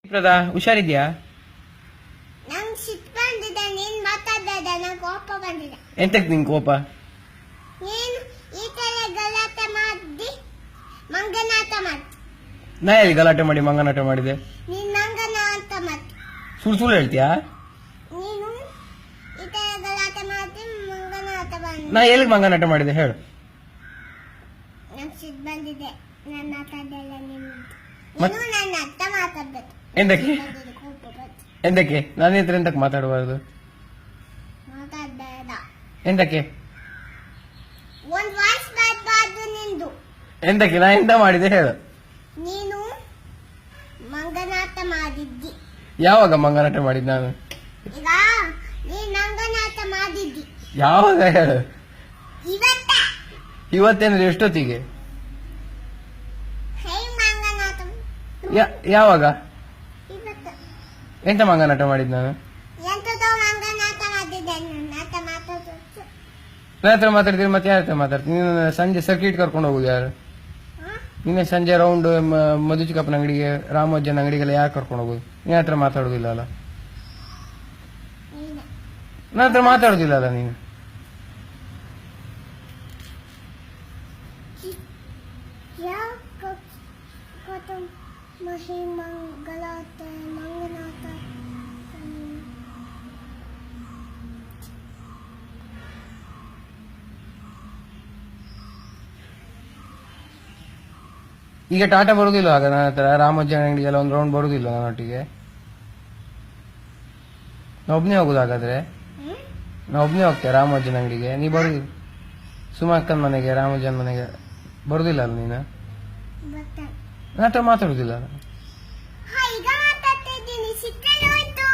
ಪ್ರದಾ ಹುಷಾರಿದ್ಯಾ? ನಂಗೆ ಸಿಟ್ಟು ಬಂದಿದೆ, ನೀನ್ ಮಾತಾಡ್ಬೇಡ, ನಂಗೆ ಕೋಪ ಬಂದಿದೆ. ಎಂತಕ್ ನಿಂಗೆ ಕೋಪ? ನೀನು ಈ ತರ ಗಲಾಟೆ ಮಾಡಿ ಮಂಗನಾಟ ಮಾಡಿ. ನಾ ಎಲ್ಲಿ ಗಲಾಟೆ ಮಾಡಿ ಮಂಗನಾಟ ಮಾಡಿದೆ? ನೀನ್ ಮಂಗನ ಅಂತ ಮಾಡಿ. ಸುಳ್ಳು ಹೇಳ್ತೀಯಾ? ನೀನು ಈ ತರ ಗಲಾಟೆ ಮಾಡಿ ಮಂಗನಾಟ ಮಾಡಿ. ನಾ ಎಲ್ಲಿ ಮಂಗನಾಟ ಮಾಡಿದೆ ಹೇಳು? ನಂಗೆ ಸಿಟ್ಟು ಬಂದಿದೆ, ನಾನು ಮಾತಾಡಲ್ಲ. ನೀನು ಮತ್- ನನ್ನ ಅರ್ಥ ಮಾತಾಡ್ಬೇಕು. ಎಂತಕ್ಕೆ ಕೋಪ ಬಂತು. ಎಂತಕ್ಕೆ ನನ್ನ ಹತ್ರ ಎಂತಕ್ಕೆ ಮಾತಾಡಬಾರ್ದು? ಮಾತಾಡ್ಬೇಡ. ಎಂತಕ್ಕೆ ಒಂದ್ ವಾಯ್ಸ್ ಬರಬಾರ್ದು ನಿಂದು. ಎಂತಕ್ಕೆ ನಾ ಎಂತ ಮಾಡಿದೆ ಹೇಳು? ನೀನು ಮಂಗನಾಟ ಮಾಡಿದ್ದಿ. ಯಾವಾಗ ಮಂಗನಾಟ ಮಾಡಿದ್ ನಾನು? ಈಗ ನೀನ್ ಮಂಗನಾಟ ಮಾಡಿದ್ದಿ. ಯಾವಾಗ ಹೇಳು? ಇವತ್ತ ಇವತ್ತೇನಂದ್ರೆ ಎಷ್ಟೊತ್ತಿಗೆ? ಹೇ ಮಂಗನಾಟ ಯಾವಾಗ? ಇವತ್ತ ಎಂತ ಮಂಗನಾಟ ಮಾಡಿದ್ ನಾನು? ಎಂತದೋ ಮಂಗನಾಟ ಮಾಡಿದ್ದೆ. ನನ್ನ ಹತ್ರ ಮಾತಾಡೋದು. ನನ್ನ ಹತ್ರ ಮಾತಾಡ್ತೀನಿ ಮತ್ತೆ ಯಾರ ಹತ್ರ ಮಾತಾಡ್ತೀನಿ? ನೀನು ಸಂಜೆ ಸರ್ಕಿಟ್ ಕರ್ಕೊಂಡು ಹೋಗುದು ಯಾರು? ನಿನ್ನೆ ಸಂಜೆ ರೌಂಡ್ ಮಧುಚಿಕಪ್ಪನ ಅಂಗಡಿಗೆ, ರಾಮೋಜನ್ ಅಂಗಡಿಗೆಲ್ಲ ಯಾರು ಕರ್ಕೊಂಡು ಹೋಗುದು? ನಿನ್ನ ಹತ್ರ ಮಾತಾಡೋದಿಲ್ಲ ಅಲ್ಲ? ನೀನೆ ನನ್ನ ಹತ್ರ ಮಾತಾಡೋದಿಲ್ಲ ಅಲ್ಲ ನೀನು? ಯಾಕ ಮಹಿ ಮಂಗಲಾಟ ಮಂಗನಾಟ. ಈಗ ಟಾಟಾ ಬರುದಿಲ್ಲ ಆಗ ನನ್ನ ಹತ್ರ ರಾಮೋಜನ್ ಅಂಗಡಿಗೆಲ್ಲ ಒಂದು ರೌಂಡ್ ಬರುದಿಲ್ಲ ನನ್ನೊಟ್ಟಿಗೆ? ನಾ ಒಬ್ನೇ ಹೋಗುದು ಹಾಗಾದ್ರೆ? ನಾ ಒಬ್ನೇ ಹೋಗ್ತೇನೆ ರಾಮೋಜನ್ ಅಂಗಡಿಗೆ, ನೀ ಬರುದಿಲ್ಲ? ಸುಮಕ್ಕನ್ ಮನೆಗೆ, ರಾಮೋಜನ್ ಮನೆಗೆ ಬರುದಿಲ್ಲ ಅಲ್ಲ ನೀನು? ಬರ್ತಾನೆ. ನನ್ನ ಹತ್ರ ಮಾತಾಡುದಿಲ್ಲ ಅಲ್ಲ? ಹಾ, ಈಗ ಮಾತಾಡ್ತಾ ಇದ್ದೀನಿ. ಸಿಕ್ಕಲ್ಲಿ ಹೋಯ್ತು.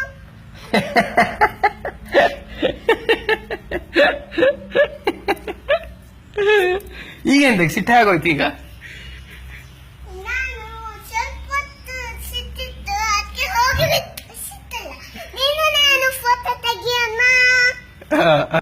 ಈಗ ಎಂತಕ್ಕೆ ಸಿಟ್ಟ ಆಗೋಯ್ತು ಈಗ?